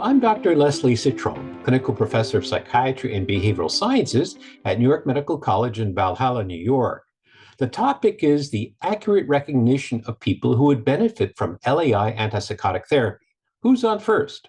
I'm Dr. Leslie Citrome, Clinical Professor of Psychiatry and Behavioral Sciences at New York Medical College in Valhalla, New York. The topic is the accurate recognition of people who would benefit from LAI antipsychotic therapy. Who's on first?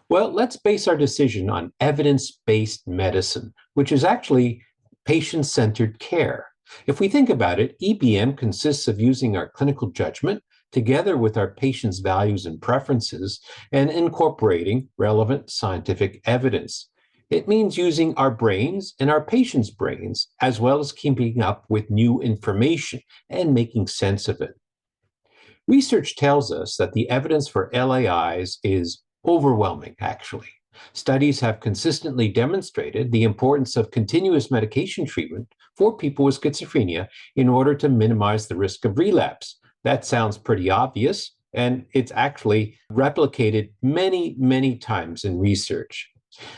Well, let's base our decision on evidence-based medicine, which is actually patient-centered care. If we think about it, EBM consists of using our clinical judgment together with our patients' values and preferences and incorporating relevant scientific evidence. It means using our brains and our patients' brains, as well as keeping up with new information and making sense of it. Research tells us that the evidence for LAIs is overwhelming, actually. Studies have consistently demonstrated the importance of continuous medication treatment for people with schizophrenia in order to minimize the risk of relapse. That sounds pretty obvious, and it's actually replicated many, many times in research.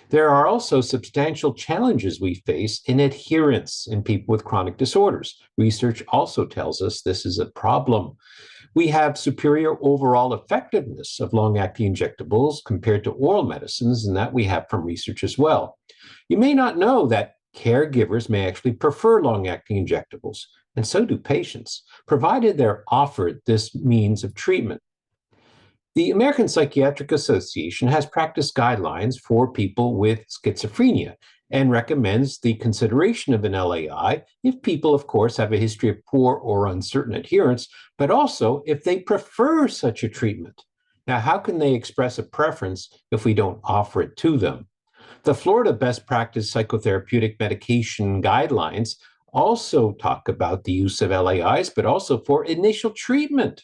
There are also substantial challenges we face in adherence in people with chronic disorders. Research also tells us this is a problem. We have superior overall effectiveness of long-acting injectables compared to oral medicines, and that we have from research as well. You may not know that caregivers may actually prefer long-acting injectables, and so do patients, provided they're offered this means of treatment. The American Psychiatric Association has practice guidelines for people with schizophrenia and recommends the consideration of an LAI if people, of course, have a history of poor or uncertain adherence, but also if they prefer such a treatment. Now, how can they express a preference if we don't offer it to them? The Florida Best Practice Psychotherapeutic Medication Guidelines also talk about the use of LAIs, but also for initial treatment.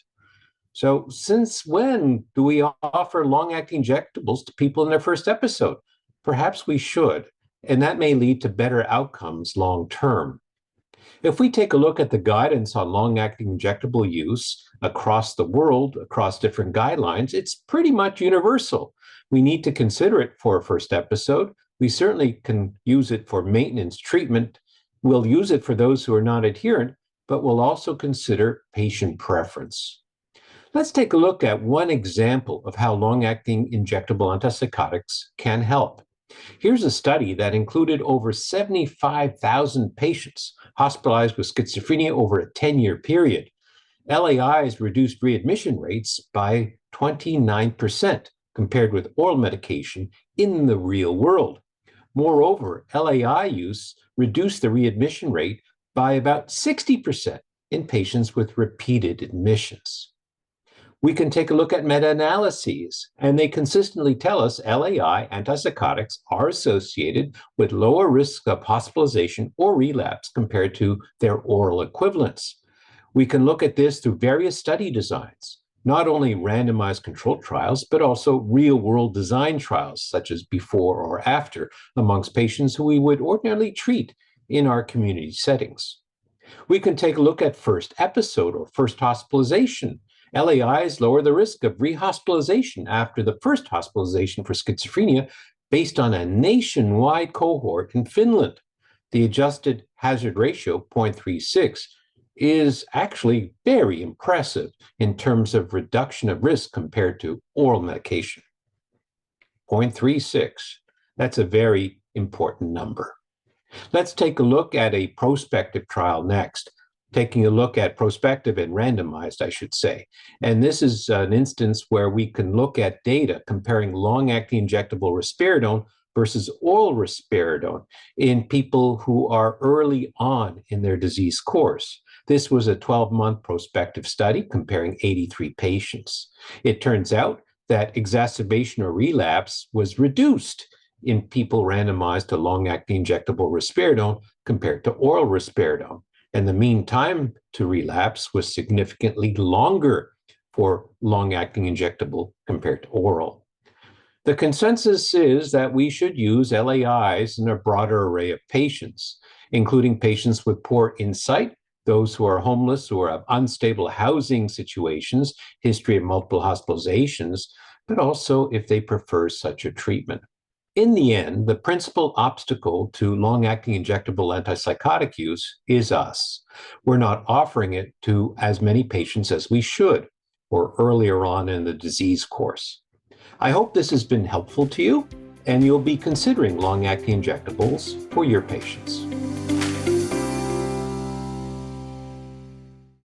So since when do we offer long-acting injectables to people in their first episode? Perhaps we should, and that may lead to better outcomes long-term. If we take a look at the guidance on long-acting injectable use across the world, across different guidelines, it's pretty much universal. We need to consider it for a first episode. We certainly can use it for maintenance treatment. We'll use it for those who are not adherent, but we'll also consider patient preference. Let's take a look at one example of how long-acting injectable antipsychotics can help. Here's a study that included over 75,000 patients hospitalized with schizophrenia over a 10-year period. LAIs reduced readmission rates by 29% compared with oral medication in the real world. Moreover, LAI use reduced the readmission rate by about 60% in patients with repeated admissions. We can take a look at meta-analyses, and they consistently tell us LAI antipsychotics are associated with lower risk of hospitalization or relapse compared to their oral equivalents. We can look at this through various study designs, not only randomized controlled trials, but also real-world design trials, such as before or after, amongst patients who we would ordinarily treat in our community settings. We can take a look at first episode or first hospitalization. LAIs lower the risk of rehospitalization after the first hospitalization for schizophrenia based on a nationwide cohort in Finland. The adjusted hazard ratio, 0.36, is actually very impressive in terms of reduction of risk compared to oral medication. 0.36, that's a very important number. Let's take a look at a prospective trial next. Taking a look at prospective and randomized, I should say. And this is an instance where we can look at data comparing long-acting injectable risperidone versus oral risperidone in people who are early on in their disease course. This was a 12-month prospective study comparing 83 patients. It turns out that exacerbation or relapse was reduced in people randomized to long-acting injectable risperidone compared to oral risperidone. And the mean time to relapse was significantly longer for long-acting injectable compared to oral. The consensus is that we should use LAIs in a broader array of patients, including patients with poor insight, those who are homeless or have unstable housing situations, history of multiple hospitalizations, but also if they prefer such a treatment. In the end, the principal obstacle to long-acting injectable antipsychotic use is us. We're not offering it to as many patients as we should, or earlier on in the disease course. I hope this has been helpful to you and you'll be considering long-acting injectables for your patients.